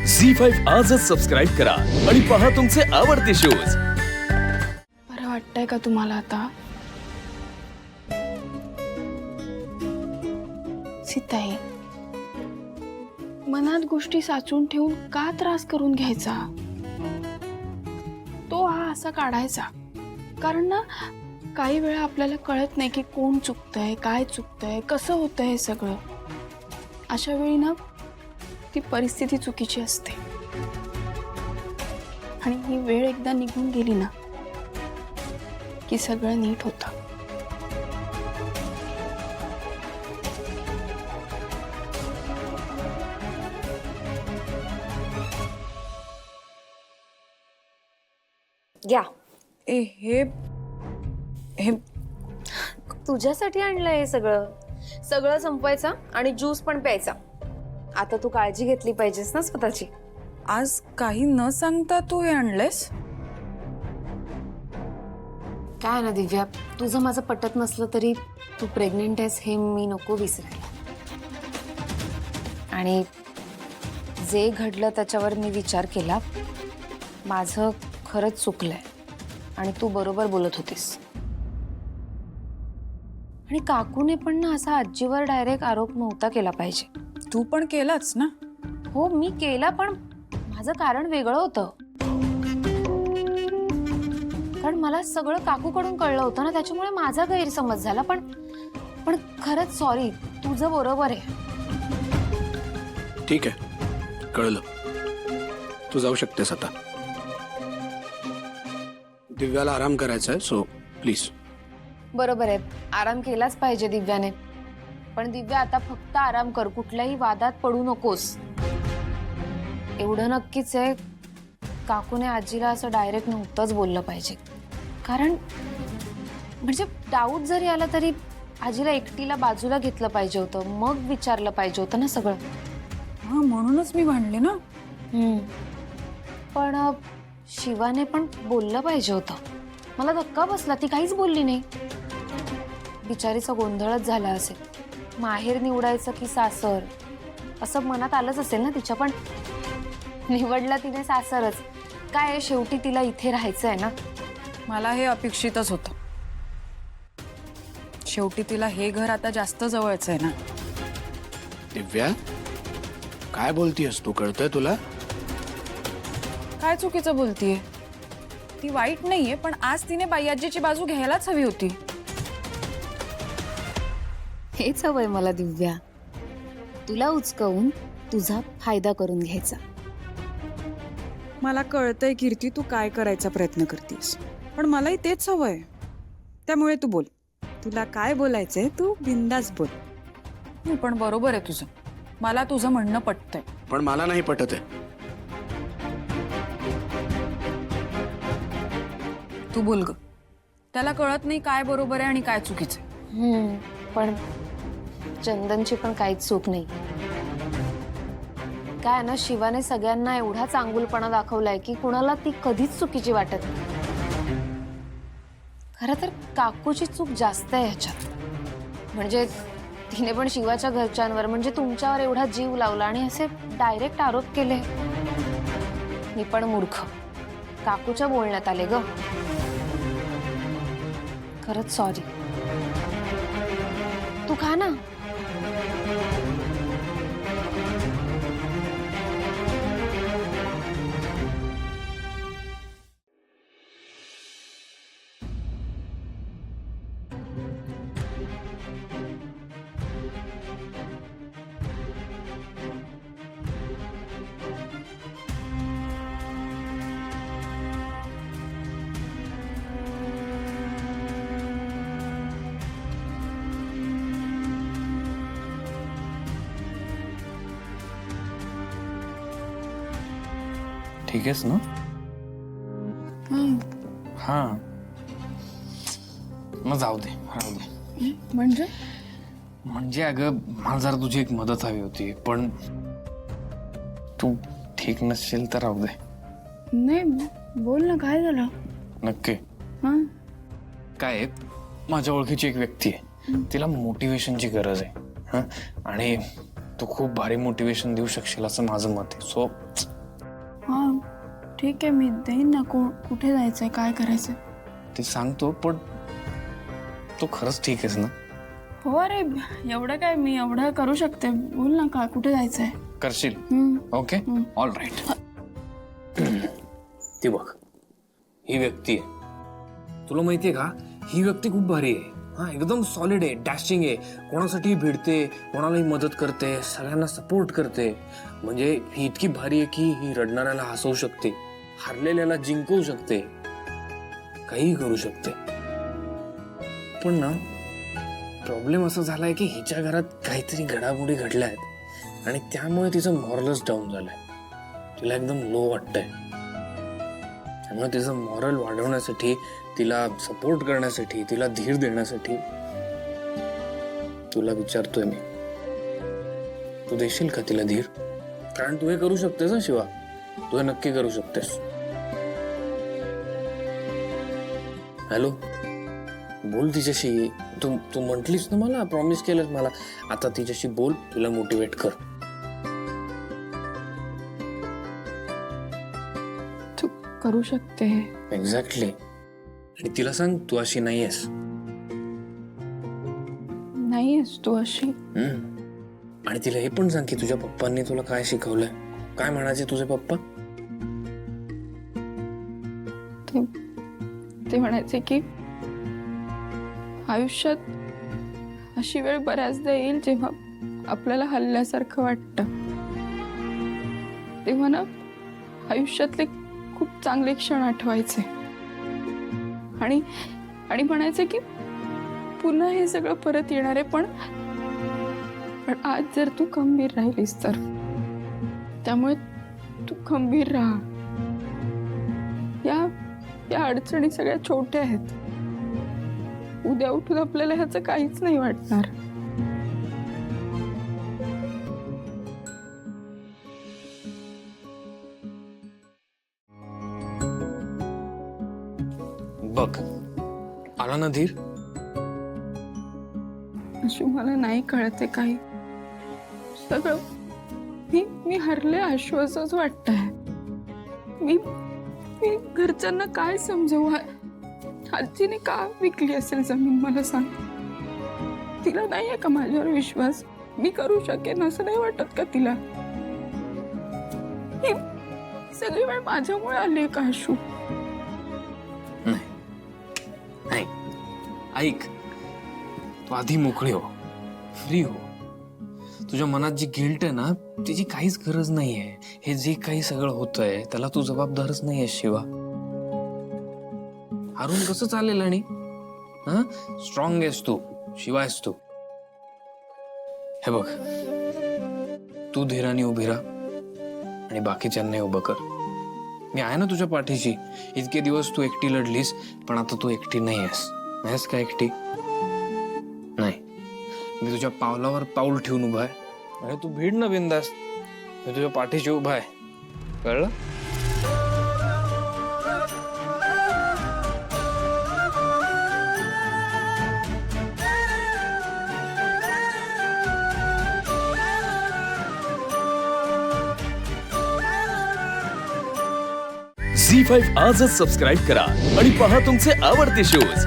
झी5 आजच सबस्क्राईब करा आणि पहा तुमचे आवडते शोज। बरं वाटतंय का तुम्हाला आता? सीताई, मनात गोष्टी साचून ठेवून का त्रास करून घ्यायचा? तो हा असा काढायचा, कारण ना काही वेळा आपल्याला कळत नाही की कोण चुकतंय, काय चुकतंय, कसं होतंय हे सगळं। अशा वेळी ना ती परिस्थिती चुकीची असते आणि ही वेळ एकदा निघून गेली ना की सगळं नीट होतं। घ्या ए हे हे तुझ्यासाठी आणलंय हे सगळं सगळं संपवायचं आणि ज्यूस पण प्यायचा। आता तू काळजी घेतली पाहिजेस ना स्वतःची। आज काही न सांगता तू हे आणलेस? काय ना दिव्या, तुझं माझं पटत नसलं तरी तू प्रेग्नेंट आहेस हे मी नको विसरायला। आणि जे घडलं त्याच्यावर मी विचार केला, माझं खरंच चुकलंय आणि तू बरोबर बोलत होतीस। आणि काकूने पण ना असा आजीवर डायरेक्ट आरोप नव्हता केला पाहिजे। तू पण केलाच ना? हो मी केला, पण माझं कारण वेगळं होतं। कारण मला सगळं काकूकडून कळलं होतं ना, त्याच्यामुळे माझा गैरसमज झाला। पण खरंच सॉरी, तुझं बरोबर आहे। ठीक आहे, कळलं। तू जाऊ शकतेस आता। दिव्याला आराम करायचा आहे, सो प्लीज। बरोबर आहे, आराम केलाच पाहिजे दिव्याने। पण दिव्या आता फक्त आराम कर, कुठल्याही वादात पडू नकोस। एवढं नक्कीच आहे, काकूने आजीला असं डायरेक्ट नव्हतंच बोललं पाहिजे। कारण म्हणजे डाऊट जरी आला तरी आजीला एकटीला बाजूला घेतलं पाहिजे होतं, मग विचारलं पाहिजे होतं ना सगळं। हा, म्हणूनच मी भांडले ना। पण शिवाने पण बोललं पाहिजे होतं। मला धक्का बसला, ती काहीच बोलली नाही। बिचारीचा गोंधळच झाला असेल, माहेर निवडायचं की सासर असं मनात आलंच असेल ना तिच्या। पण निवडला तिने सासरच। काय आहे, शेवटी तिला इथे राहायचं आहे ना। मला हे अपेक्षितच होतं। शेवटी तिला हे घर आता जास्त जवळच आहे ना। दिव्या, काय बोलतीयस तू? कळतंय तुला? काय चुकीचं बोलतीये? ती वाईट नाहीये, पण आज तिने बाईआजीची बाजू घ्यायलाच हवी होती। हेच हवंय मला दिव्या, तुला उचकवून तुझा फायदा करून घ्यायचा। मला कळतंय कीर्ती, तू काय करायचा प्रयत्न करतेस, पण मलाही तेच हवंय। त्यामुळे तू बोल, तुला काय बोलायचंय तू बिंदास बोल। नाही, पण बरोबर आहे तुझं, मला तुझं म्हणणं पटतंय। पण मला नाही पटत आहे। तू बोल ग, त्याला कळत नाही काय बरोबर आहे आणि काय चुकीचं। पण चंदनची पण काहीच चूक नाही। काय ना, शिवाने सगळ्यांना एवढा चांगुलपणा दाखवलाय की कुणाला ती कधीच चुकीची वाटत नाही। खरं तर काकूची चूक जास्त आहे ह्याच्यात। म्हणजे तिने पण शिवाच्या घरच्यांवर म्हणजे तुमच्यावर एवढा जीव लावला आणि असे डायरेक्ट आरोप केले। मी पण मूर्ख, काकूच्या बोलण्यात आले ग। खरंच सॉरी। तू खा ना। ठीक आहेस ना? हा, मग जाऊ दे, राहू दे। म्हणजे अगं, मला जरा तुझी एक मदत हवी होती, पण तू ठीक नसशील तर राहू दे। नाही, बोल ना, काय झालं? नक्की हां, काय, माझ्या ओळखीची एक व्यक्ती आहे, तिला मोटिवेशनची गरज आहे। आणि तू खूप भारी मोटिवेशन देऊ शकशील असं माझं मत आहे। सो हां ठीक आहे, मी देईन ना. कुठे जायचंय, काय करायचंय? ते सांगतो, पण तू खरंच ठीक आहेस ना? हो अरे, एवढं काय, मी एवढं करू शकते. बोल ना, का कुठे जायचंय? करशील? Okay, all right. ती बघ, ही व्यक्ती आहे, तुला माहितीये का, ही व्यक्ती खूप भारी आहे. हा, एकदम सॉलिड आहे, डॅशिंग आहे, कोणासाठी भिडते, कोणालाही मदत करते, सगळ्यांना सपोर्ट करते. म्हणजे ही इतकी भारी आहे की ही रडणाऱ्याला हसवू शकते, हारलेल्याला जिंकवू शकते, काही करू शकते. पण ना, प्रॉब्लेम असा झालाय की हिच्या घरात काहीतरी घडामोडी घडल्या आहेत आणि त्यामुळे तिचं मॉरलच डाऊन झालंय. तिला एकदम लो वाटतंय. त्यामुळे तिचं मॉरल वाढवण्यासाठी, तिला सपोर्ट करण्यासाठी, तिला धीर देण्यासाठी तुला विचारतोय मी, तू देशील का तिला धीर? कारण तू हे करू शकतेस ना शिवा, तू हे नक्की करू शकतेस. हॅलो, बोल तिच्याशी. तू म्हटलीस ना मला, प्रॉमिस केलंस मला, आता तिच्याशी बोल, तुला मोटिवेट कर. तू करू शकते. एक्झॅक्टली. आणि तिला सांग, तू अशी नाहीयेस. नाहीयेस तू अशी. आणि तिला हे पण सांग की तुझ्या पप्पांनी तुला काय शिकवलंय. काय म्हणायचे तुझे पप्पा? ते म्हणायचे की आयुष्यात अशी वेळ बऱ्याचदा येईल जेव्हा आपल्याला हल्ल्यासारखं वाटतं. तेव्हा ना आयुष्यातले खूप चांगले क्षण आठवायचे आणि म्हणायचे की पुन्हा हे सगळं परत येणार आहे, पण आज जर तू खंबीर राहिलीस तर. त्यामुळे तू खंबीर राहा. या अडचणी सगळ्या छोट्या आहेत. उद्या उठून आपल्याला ह्याचं काहीच नाही वाटणार. बघ, आला ना धीर? अशी मला नाही कळते काही. सगळं मी हरले आश्वासच वाटतंय. मी घरच्यांना काय समजवू? आजीने का विकली असेल जमीन, मला सांग. तिला नाही आहे का माझ्यावर विश्वास? मी करू शकेन असं नाही वाटत का तिला? ही सगळी वेळ माझ्यामुळे आली का आशू? नाही, ऐक, तू आधी मोकळी हो, फ्री हो. तुझ्या मनात जी गिल्ट आहे ना, त्याची काहीच गरज नाहीये. हे जे काही सगळं होतंय त्याला तू जबाबदारच नाहीये शिवा. हारून कसं चालेल? आणि हा, स्ट्रॉंग आहेस तू, शिवा आहेस तू. हे बघ, तू धीराने उभी राहा आणि बाकीच्यांना उभं कर. मी आहे ना तुझ्या पाठीशी. इतके दिवस तू एकटी लढलीस, पण आता तू एकटी नाही आहेस का एकटी? नाही, मी तुझ्या पावलावर पाऊल ठेवून उभा आहे. अरे तू भीड ना बिंदास, मी तुझ्या पाठीशी उभा आहे, कळलं? झी5 आजच सबस्क्राईब करा आणि पहा तुमचे आवडते शोज